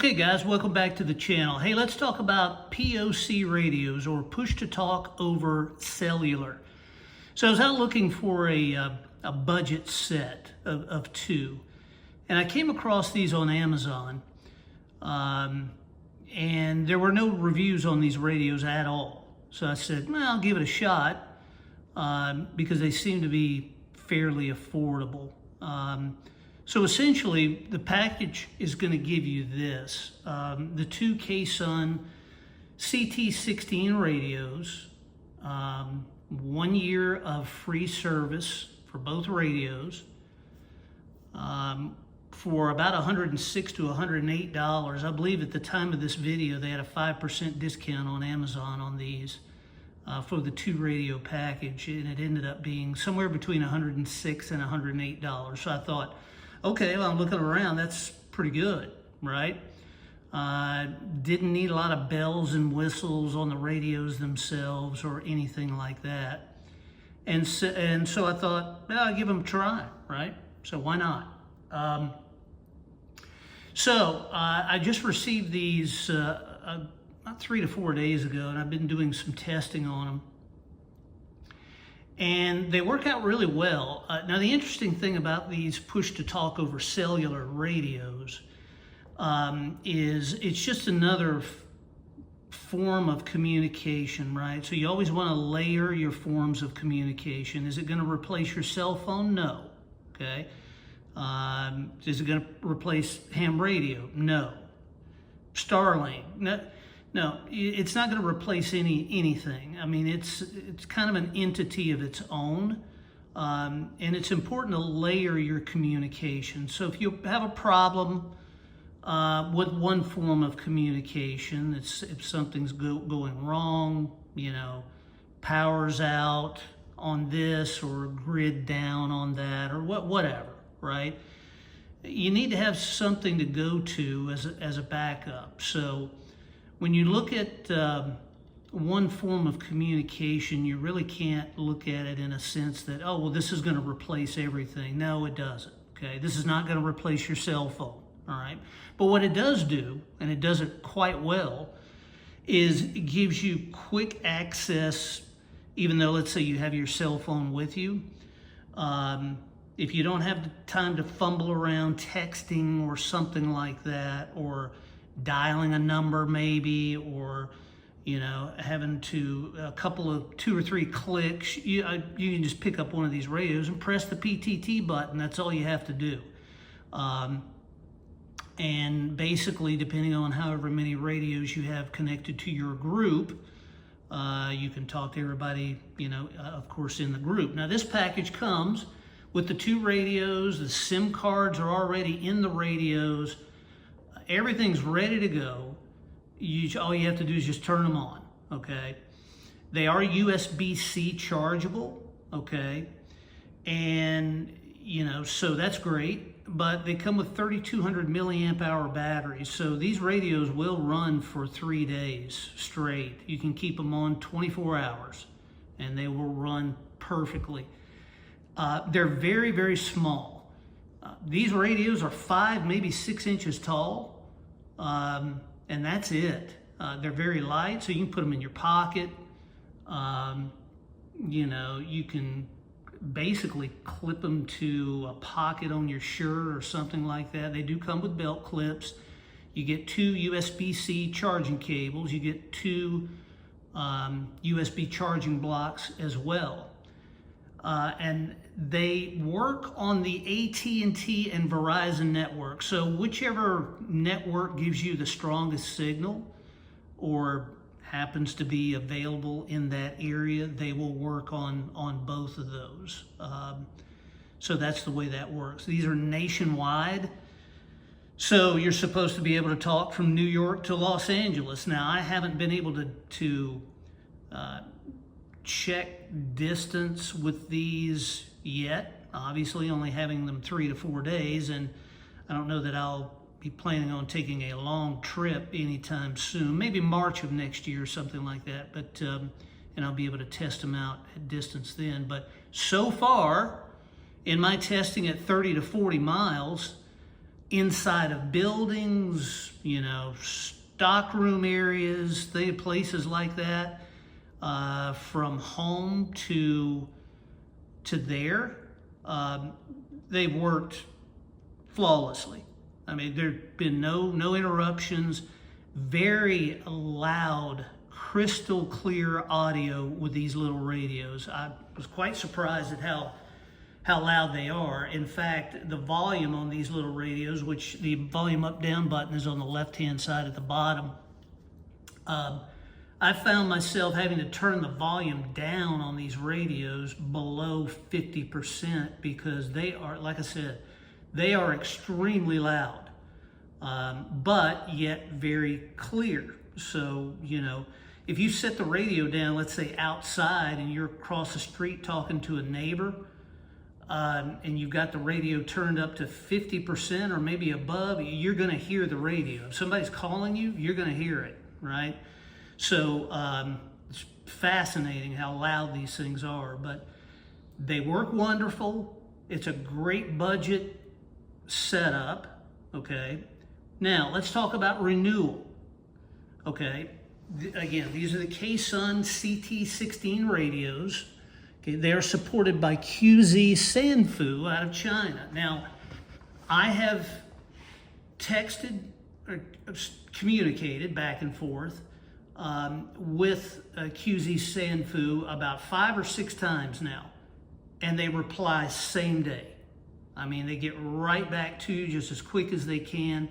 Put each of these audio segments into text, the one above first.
Okay guys, welcome back to the channel. Hey, let's talk about POC radios, or push-to-talk over cellular. So I was out looking for a budget set of two, and I came across these on Amazon, and there were no reviews on these radios at all. So I said, well, I'll give it a shot because they seem to be fairly affordable. So essentially, the package is going to give you this. The two KSUN CT-16 radios, 1 year of free service for both radios, for about $106 to $108. I believe at the time of this video, they had a 5% discount on Amazon on these for the two radio package, and it ended up being somewhere between $106 and $108. So I thought, okay, well, I'm looking around, that's pretty good, right? Didn't need a lot of bells and whistles on the radios themselves or anything like that. And so I thought, well, I'll give them a try, right? So why not? I just received these about 3 to 4 days ago, and I've been doing some testing on them. And they work out really well. Now, the interesting thing about these push-to-talk over cellular radios is it's just another form of communication, right? So you always want to layer your forms of communication. Is it going to replace your cell phone? No. Okay. Is it going to replace ham radio? No. Starlink? No. No, it's not going to replace anything. I mean, it's kind of an entity of its own, and it's important to layer your communication. So if you have a problem with one form of communication, if something's going wrong, you know, power's out on this or grid down on that or whatever, right? You need to have something to go to as a backup. So when you look at one form of communication, you really can't look at it in a sense that, oh, well, this is going to replace everything. No, it doesn't, okay? This is not going to replace your cell phone, all right? But what it does do, and it does it quite well, is it gives you quick access, even though, let's say, you have your cell phone with you. If you don't have the time to fumble around texting or something like that, or dialing a number maybe, or you know, having to a couple of 2 or 3 clicks, you can just pick up one of these radios and press the PTT button. That's all you have to do. And basically, depending on however many radios you have connected to your group, you can talk to everybody, you know, of course, in the group. Now, this package comes with the 2 radios. The SIM cards are already in the radios. Everything's ready to go. All you have to do is just turn them on, okay? They are USB-C chargeable, okay? And, you know, so that's great, but they come with 3,200 milliamp hour batteries. So these radios will run for 3 days straight. You can keep them on 24 hours and they will run perfectly. They're very, very small. These radios are 5, maybe 6 inches tall. And that's it. They're very light, so you can put them in your pocket. You know, you can basically clip them to a pocket on your shirt or something like that. They do come with belt clips. You get 2 USB-C charging cables. You get 2 USB charging blocks as well. And they work on the AT&T and Verizon network. So whichever network gives you the strongest signal or happens to be available in that area, they will work on both of those. So that's the way that works. These are nationwide. So you're supposed to be able to talk from New York to Los Angeles. Now, I haven't been able to check distance with these yet, obviously only having them 3 to 4 days, and I don't know that I'll be planning on taking a long trip anytime soon, maybe March of next year or something like that, but and I'll be able to test them out at distance then. But so far in my testing at 30 to 40 miles, inside of buildings, you know, stockroom areas, places like that, from home to there. They've worked flawlessly. I mean, there've been no interruptions. Very loud, crystal clear audio with these little radios. I was quite surprised at how loud they are. In fact, the volume on these little radios, which the volume up down button is on the left hand side at the bottom, I found myself having to turn the volume down on these radios below 50% because they are, like I said, they are extremely loud, but yet very clear. So, you know, if you set the radio down, let's say outside, and you're across the street talking to a neighbor, and you've got the radio turned up to 50% or maybe above, you're going to hear the radio. If somebody's calling you, you're going to hear it, right? So it's fascinating how loud these things are, but they work wonderful. It's a great budget setup, okay? Now, let's talk about renewal, okay? Again, these are the KSUN CT-16 radios. Okay, they are supported by QZ out of China. Now, I have texted or communicated back and forth with QZ about 5 or 6 times now, and they reply same day. I mean, they get right back to you just as quick as they can.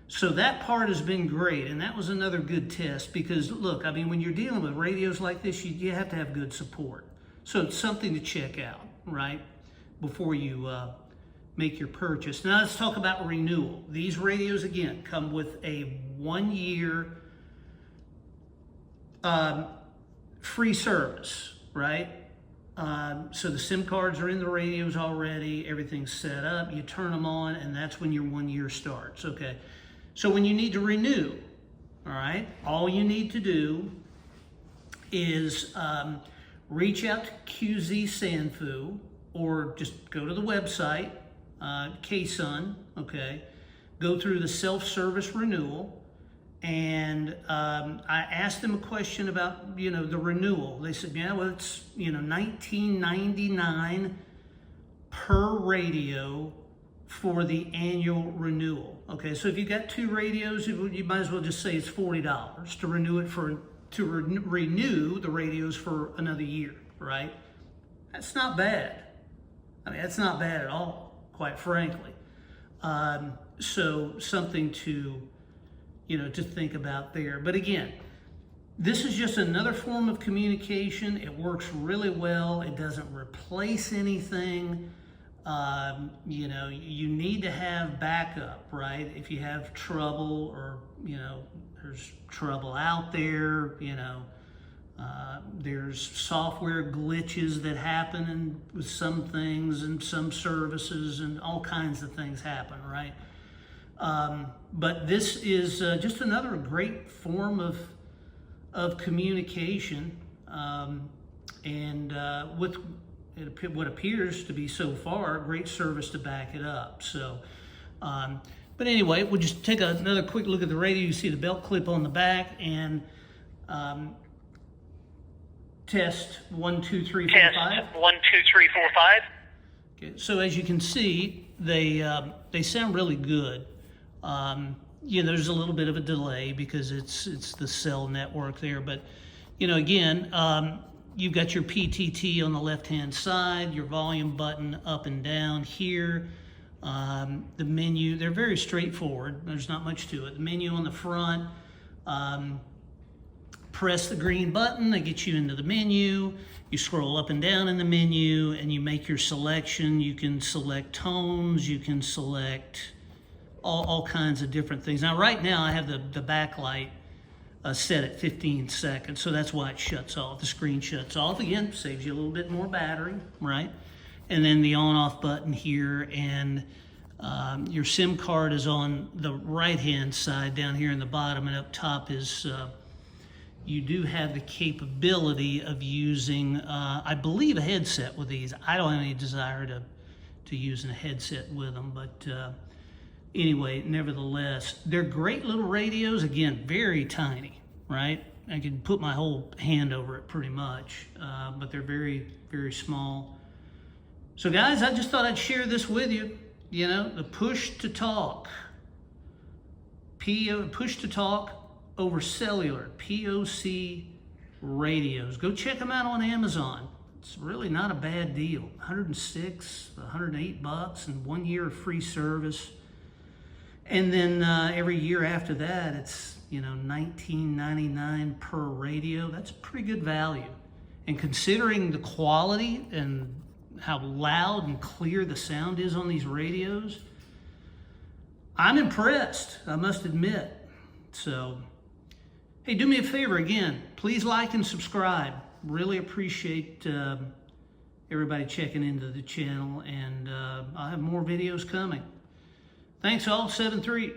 So that part has been great, and that was another good test because, look, I mean, when you're dealing with radios like this, you have to have good support. So it's something to check out, right, before you make your purchase. Now let's talk about renewal. These radios, again, come with a 1-year free service, right? So the SIM cards are in the radios already, everything's set up, you turn them on, and that's when your 1 year starts, okay? So when you need to renew, all right, all you need to do is reach out to QZ or just go to the website, KSUN, okay, go through the self-service renewal, and I asked them a question about, you know, the renewal. They said, yeah, well, it's, you know, $19.99 per radio for the annual renewal. Okay, so if you got 2 radios, you might as well just say it's $40 to renew it renew the radios for another year, right? That's not bad. I mean, that's not bad at all, quite frankly. So something to, you know, to think about there. But again, this is just another form of communication. It works really well. It doesn't replace anything. You know, you need to have backup, right? If you have trouble or, you know, there's trouble out there, you know, there's software glitches that happen with some things and some services, and all kinds of things happen, right? But this is just another great form of communication, and with what appears to be so far a great service to back it up. So, but anyway, we'll just take another quick look at the radio. You see the belt clip on the back, and test 1, 2, 3, 4, 5. Test 1, 2, 3, 4, 5. Okay, so as you can see, they sound really good. You know, there's a little bit of a delay because it's the cell network there, but you know, again, you've got your PTT on the left-hand side, your volume button up and down here. The menu, they're very straightforward. There's not much to it. The menu on the front, press the green button, that gets you into the menu. You scroll up and down in the menu and you make your selection. You can select tones, you can select all kinds of different things. Now right now I have the backlight set at 15 seconds, so that's why it shuts off. The screen shuts off. Again, saves you a little bit more battery, right? And then the on-off button here, and your SIM card is on the right-hand side down here in the bottom, and up top is, you do have the capability of using, I believe, a headset with these. I don't have any desire to use a headset with them, but anyway, nevertheless, they're great little radios. Again, very tiny, right? I can put my whole hand over it pretty much, but they're very, very small. So guys, I just thought I'd share this with you. You know, the push to talk over cellular, POC radios. Go check them out on Amazon. It's really not a bad deal. $106, $108, and 1 year of free service. And then every year after that, it's, you know, $19.99 per radio. That's pretty good value. And considering the quality and how loud and clear the sound is on these radios, I'm impressed, I must admit. So, hey, do me a favor again. Please like and subscribe. Really appreciate everybody checking into the channel, and I'll have more videos coming. Thanks all, 7-3.